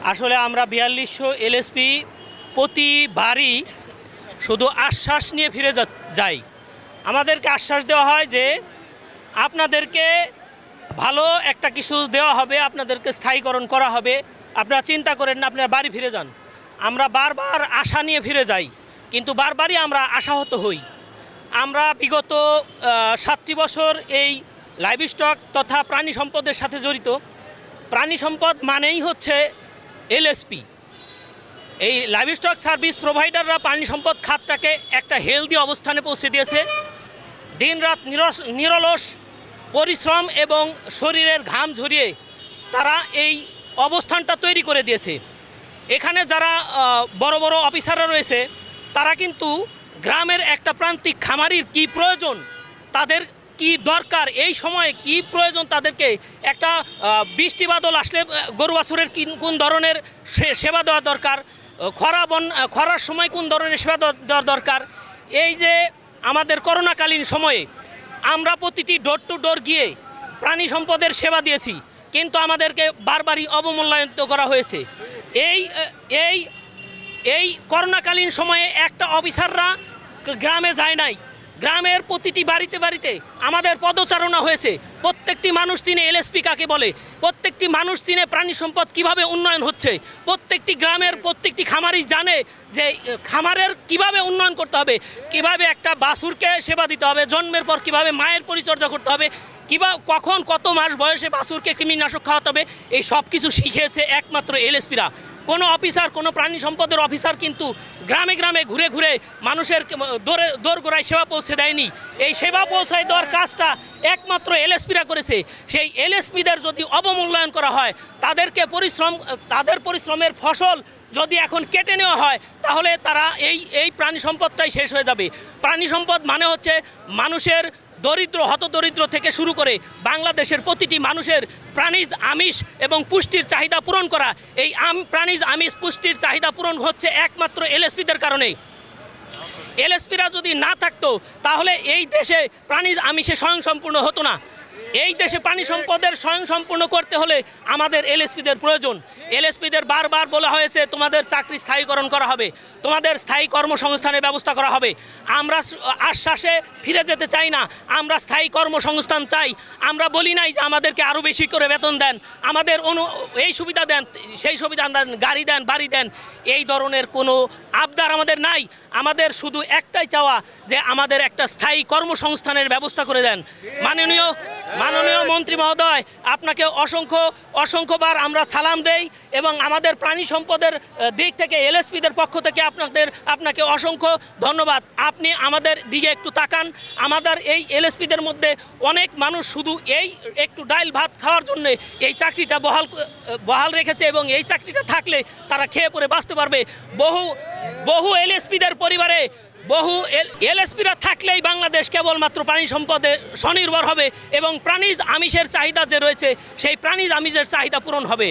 আসলে আমরা 4200 এলএসপি প্রতিবারই শুধু আশ্বাস নিয়ে ফিরে যাই। আমাদেরকে আশ্বাস দেওয়া হয় যে আপনাদেরকে ভালো একটা কিছু দেওয়া হবে, আপনাদেরকে স্থায়ীকরণ করা হবে, আপনারা চিন্তা করেন না, আপনারা বাড়ি ফিরে যান। আমরা বারবার আশা নিয়ে ফিরে যাই, কিন্তু বারবারই আমরা আশাহত হই। আমরা বিগত 7টি বছর এই লাইভস্টক তথা প্রাণী সম্পদের সাথে জড়িত। প্রাণী সম্পদ মানেই হচ্ছে এলএসপি। এই লাইভস্টক সার্ভিস প্রোভাইডাররা প্রাণী সম্পদ খাতটাকে একটা হেলদি অবস্থানে পৌঁছে দিয়েছে। দিনরাত নিরলস পরিশ্রম এবং শরীরের ঘাম ঝরিয়ে তারা এই অবস্থানটা তৈরি করে দিয়েছে। এখানে যারা বড় বড় অফিসাররা রয়েছে তারা কিন্তু গ্রামের একটা প্রান্তিক খামারির কি প্রয়োজন, তাদের কি দরকার, এই সময়ে কি প্রয়োজন, তাদেরকে একটা বৃষ্টি বাদল আসলে গরু বাছুরের কোন ধরনের সেবা দেওয়া দরকার, খরার সময় কোন ধরনের সেবা দেওয়া দরকার। এই যে আমাদের করোনাকালীন সময়ে আমরা প্রতিটি ডোর টু ডোর গিয়ে প্রাণী সম্পদের সেবা দিয়েছি, কিন্তু আমাদেরকে বারবারই অবমূল্যায়িত করা হয়েছে। এই করোনাকালীন সময়ে একটা অফিসাররা গ্রামে যায় নাই। গ্রামের প্রতিটি বাড়িতে বাড়িতে আমাদের পদচারণা হয়েছে। প্রত্যেকটি মানুষ চিনে এলএসপি কাকে বলে, প্রত্যেকটি মানুষ চিনে প্রাণী সম্পদ কীভাবে উন্নয়ন হচ্ছে। প্রত্যেকটি গ্রামের প্রত্যেকটি খামারই জানে যে খামারের কিভাবে উন্নয়ন করতে হবে, কিভাবে একটা বাছুরকে সেবা দিতে হবে, জন্মের পর কিভাবে মায়ের পরিচর্যা করতে হবে, কিংবা কখন কত মাস বয়সে বাছুরকে কৃমিনাশক খাওয়াতে হবে, এই সব কিছু শিখিয়েছে একমাত্র এলএসপিরা। কোনো অফিসার, কোনো প্রাণী সম্পদের অফিসার কিন্তু গ্রামে গ্রামে ঘুরে ঘুরে মানুষের দোরগোড়ায় সেবা পৌঁছে দেয়নি। এই সেবা পৌঁছায় দেওয়ার কাজটা একমাত্র এলএসপিরা করেছে। সেই এলএসপিদের যদি অবমূল্যায়ন করা হয়, তাদের পরিশ্রমের ফসল যদি এখন কেটে নেওয়া হয়, তাহলে তারা এই প্রাণী সম্পদটাই শেষ হয়ে যাবে। প্রাণী সম্পদ মানে হচ্ছে মানুষের হতদরিদ্র থেকে শুরু করে বাংলাদেশের প্রতিটি মানুষের প্রাণীজ আমিষ এবং পুষ্টির চাহিদা পূরণ করা। এই প্রাণীজ আমিষ পুষ্টির চাহিদা পূরণ হচ্ছে একমাত্র এলএসপিদের কারণে। এলএসপিরা যদি না থাকতো তাহলে এই দেশে প্রাণীজ আমিষে স্বয়ংসম্পূর্ণ হতো না। এই দেশে প্রাণী সম্পদের স্বয়ংসম্পূর্ণ করতে হলে আমাদের এলএসপিদের প্রয়োজন। এলএসপিদের বারবার বলা হয়েছে তোমাদের চাকরি স্থায়ীকরণ করা হবে, তোমাদের স্থায়ী কর্মসংস্থানের ব্যবস্থা করা হবে। আমরা আশ্বাসে ফিরে যেতে চাই না, আমরা স্থায়ী কর্মসংস্থান চাই। আমরা বলি নাই যে আমাদেরকে আরও বেশি করে বেতন দেন, আমাদের এই সুবিধা দেন, সেই সুবিধা দেন, গাড়ি দেন, বাড়ি দেন, এই ধরনের কোনো আবদার আমাদের নাই। আমাদের শুধু একটাই চাওয়া যে আমাদের একটা স্থায়ী কর্মসংস্থানের ব্যবস্থা করে দেন। মাননীয় মন্ত্রী মহোদয়, আপনাকে অসংখ্যবার আমরা সালাম দেই এবং আমাদের প্রাণী সম্পদের দিক থেকে এলএসপিদের পক্ষ থেকে আপনাকে অসংখ্য ধন্যবাদ। আপনি আমাদের দিকে একটু তাকান। আমাদের এই এলএসপিদের মধ্যে অনেক মানুষ শুধু এই একটু ডাইল ভাত খাওয়ার জন্য এই চাকরিটা বহাল রেখেছে এবং এই চাকরিটা থাকলে তারা খেয়ে পরে বাঁচতে পারবে। বহু এলএসপিদের পরিবারে বহু এলএসপিরা থাকলেই বাংলাদেশ কেবলমাত্র প্রাণী সম্পদে স্বনির্ভর হবে এবং প্রাণীজ আমিষের চাহিদা যে রয়েছে সেই প্রাণীজ আমিষের চাহিদা পূরণ হবে।